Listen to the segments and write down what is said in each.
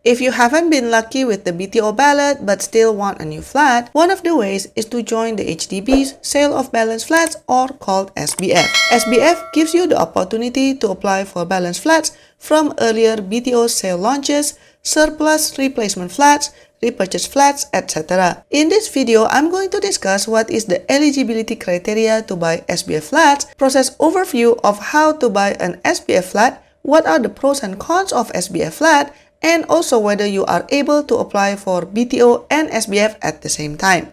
If you haven't been lucky with the BTO ballot but still want a new flat, one of the ways is to join the HDB's Sale of Balance Flats, or called SBF. SBF gives you the opportunity to apply for balance flats from earlier BTO sale launches, surplus replacement flats, repurchase flats, etc. In this video, I'm going to discuss what is the eligibility criteria to buy SBF flats, process overview of how to buy an SBF flat, what are the pros and cons of SBF flat, and also whether you are able to apply for BTO and SBF at the same time.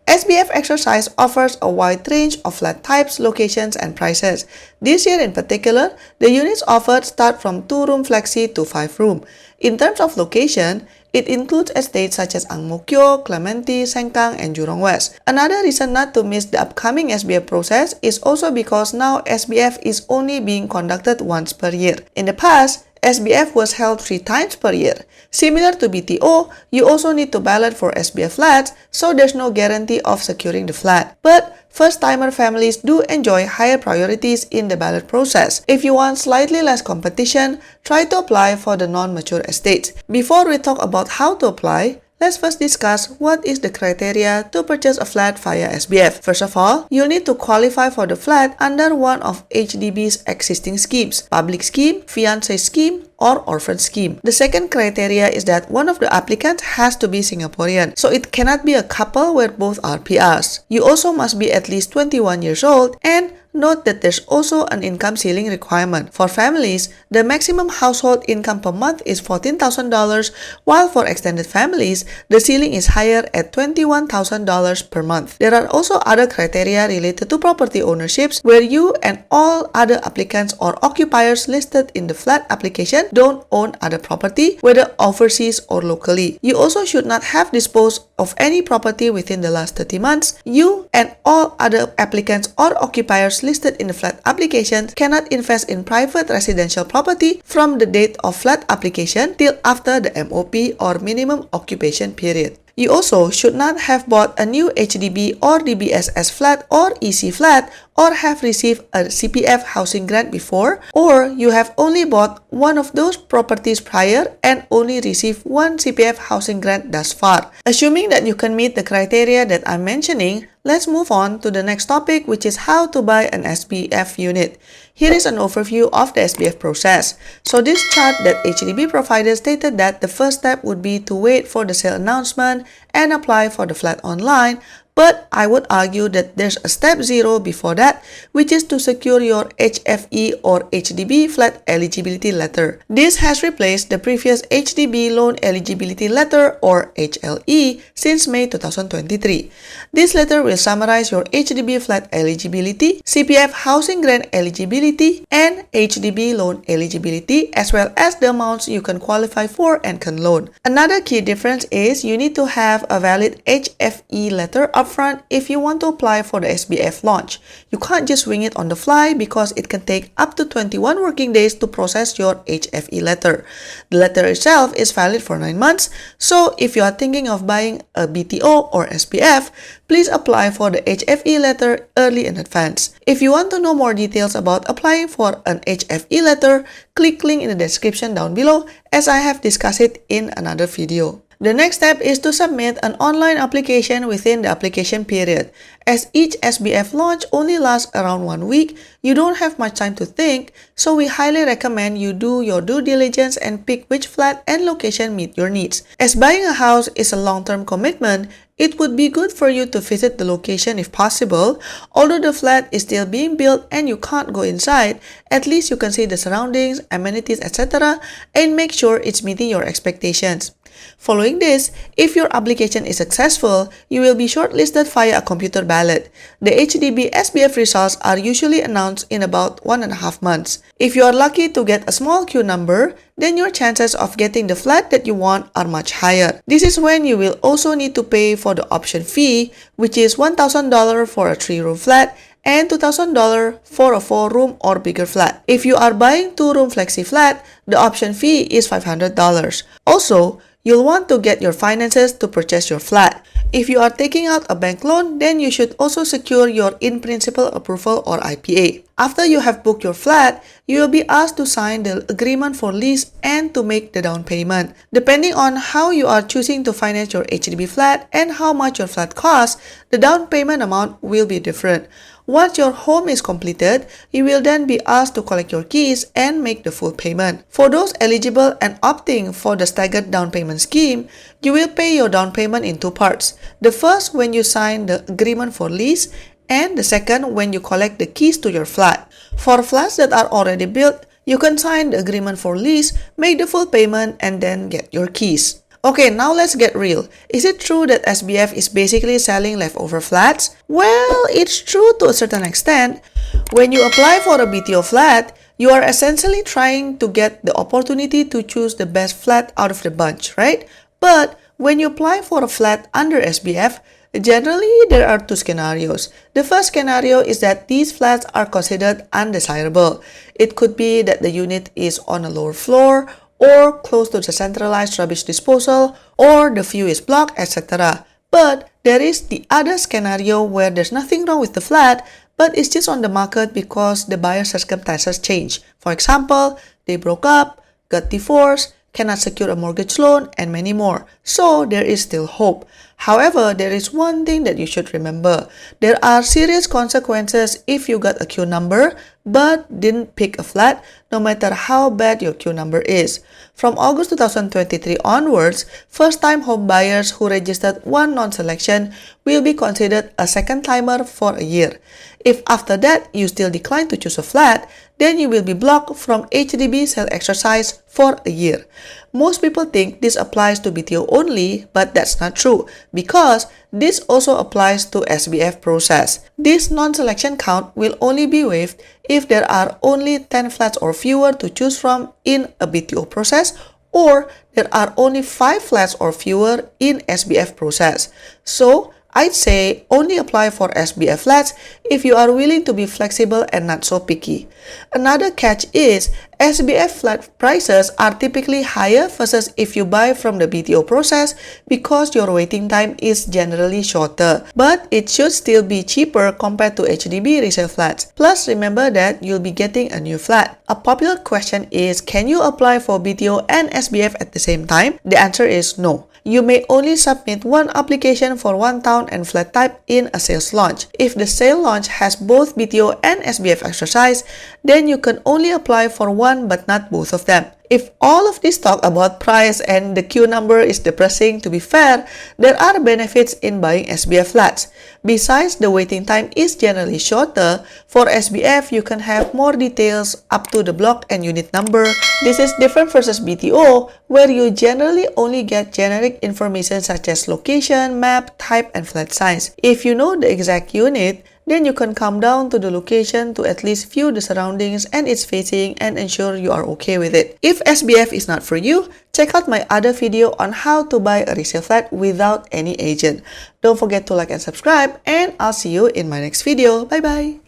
SBF exercise offers a wide range of flat types, locations, and prices. This year in particular, the units offered start from 2-room flexi to 5-room. In terms of location, it includes estates such as Ang Mo Kio, Clementi, Sengkang, and Jurong West. Another reason not to miss the upcoming SBF process is also because now SBF is only being conducted once per year. In the past, SBF was held 3 times per year. Similar to BTO, you also need to ballot for SBF flats, so there's no guarantee of securing the flat. But first-timer families do enjoy higher priorities in the ballot process. If you want slightly less competition, try to apply for the non-mature estates. Before we talk about how to apply, let's first discuss what is the criteria to purchase a flat via SBF. First of all, you'll need to qualify for the flat under one of HDB's existing schemes: public scheme, fiancé scheme, or orphan scheme. The second criteria is that one of the applicants has to be Singaporean, so it cannot be a couple where both are PRs. You also must be at least 21 years old, and note that there's also an income ceiling requirement. For families, the maximum household income per month is $14,000, while for extended families, the ceiling is higher at $21,000 per month. There are also other criteria related to property ownerships, where you and all other applicants or occupiers listed in the flat application don't own other property, whether overseas or locally. You also should not have disposed of any property within the last 30 months. You and all other applicants or occupiers listed in the flat application cannot invest in private residential property from the date of flat application till after the MOP, or minimum occupation period. You also should not have bought a new HDB or DBSS flat or EC flat, or have received a CPF housing grant before, or you have only bought one of those properties prior and only received one CPF housing grant thus far. Assuming that you can meet the criteria that I'm mentioning, let's move on to the next topic, which is how to buy an SBF unit. Here is an overview of the SBF process. So this chart that HDB provided stated that the first step would be to wait for the sale announcement and apply for the flat online. But I would argue that there's a step 0 before that, which is to secure your HFE or HDB flat eligibility letter. This has replaced the previous HDB loan eligibility letter, or HLE, since May 2023. This letter will summarize your HDB flat eligibility, CPF housing grant eligibility, and HDB loan eligibility, as well as the amounts you can qualify for and can loan. Another key difference is you need to have a valid HFE letter upfront if you want to apply for the SBF launch. You can't just wing it on the fly because it can take up to 21 working days to process your HFE letter. The letter itself is valid for 9 months, so if you are thinking of buying a BTO or SBF, please apply for the HFE letter early in advance. If you want to know more details about applying for an HFE letter, click link in the description down below, as I have discussed it in another video. The next step is to submit an online application within the application period. As each SBF launch only lasts around 1 week, you don't have much time to think, so we highly recommend you do your due diligence and pick which flat and location meet your needs. As buying a house is a long-term commitment, it would be good for you to visit the location if possible. Although the flat is still being built and you can't go inside, at least you can see the surroundings, amenities, etc. and make sure it's meeting your expectations. Following this, if your application is successful, you will be shortlisted via a computer ballot. The HDB SBF results are usually announced in about 1.5 months. If you are lucky to get a small queue number, then your chances of getting the flat that you want are much higher. This is when you will also need to pay for the option fee, which is $1,000 for a 3-room flat and $2,000 for a 4-room or bigger flat. If you are buying 2-room flexi flat, the option fee is $500. Also, you'll want to get your finances to purchase your flat. If you are taking out a bank loan, then you should also secure your in-principle approval or IPA. After you have booked your flat, you will be asked to sign the agreement for lease and to make the down payment. Depending on how you are choosing to finance your HDB flat and how much your flat costs, the down payment amount will be different. Once your home is completed, you will then be asked to collect your keys and make the full payment. For those eligible and opting for the staggered down payment scheme, you will pay your down payment in two parts. The first when you sign the agreement for lease, and the second when you collect the keys to your flat. For flats that are already built, you can sign the agreement for lease, make the full payment, and then get your keys. Okay, now let's get real. Is it true that SBF is basically selling leftover flats? Well, it's true to a certain extent. When you apply for a BTO flat, you are essentially trying to get the opportunity to choose the best flat out of the bunch, right? But when you apply for a flat under SBF, generally, there are two scenarios. The first scenario is that these flats are considered undesirable. It could be that the unit is on a lower floor or close to the centralized rubbish disposal, or the view is blocked, etc. But there is the other scenario where there's nothing wrong with the flat, but it's just on the market because the buyer's circumstances change. For example, they broke up, got divorced, cannot secure a mortgage loan, and many more. So there is still hope. However, there is one thing that you should remember. There are serious consequences if you got a queue number but didn't pick a flat, no matter how bad your queue number is. From August 2023 onwards, first-time home buyers who registered one non-selection will be considered a second-timer for a year. If after that you still decline to choose a flat, then you will be blocked from HDB sale exercise for a year. Most people think this applies to BTO only, but that's not true because this also applies to SBF process. This non-selection count will only be waived if there are only 10 flats or fewer to choose from in a BTO process, or there are only 5 flats or fewer in SBF process. So, I'd say only apply for SBF flats if you are willing to be flexible and not so picky. Another catch is SBF flat prices are typically higher versus if you buy from the BTO process because your waiting time is generally shorter. But it should still be cheaper compared to HDB resale flats. Plus, remember that you'll be getting a new flat. A popular question is, can you apply for BTO and SBF at the same time? The answer is no. You may only submit one application for one town and flat type in a sales launch. If the sale launch has both BTO and SBF exercise, then you can only apply for one but not both of them. If all of this talk about price and the queue number is depressing, to be fair, there are benefits in buying SBF flats. Besides, the waiting time is generally shorter. For SBF, you can have more details up to the block and unit number. This is different versus BTO, where you generally only get generic information such as location, map, type, and flat size. If you know the exact unit, then you can come down to the location to at least view the surroundings and its facing and ensure you are okay with it. If SBF is not for you, check out my other video on how to buy a resale flat without any agent. Don't forget to like and subscribe, and I'll see you in my next video. Bye bye!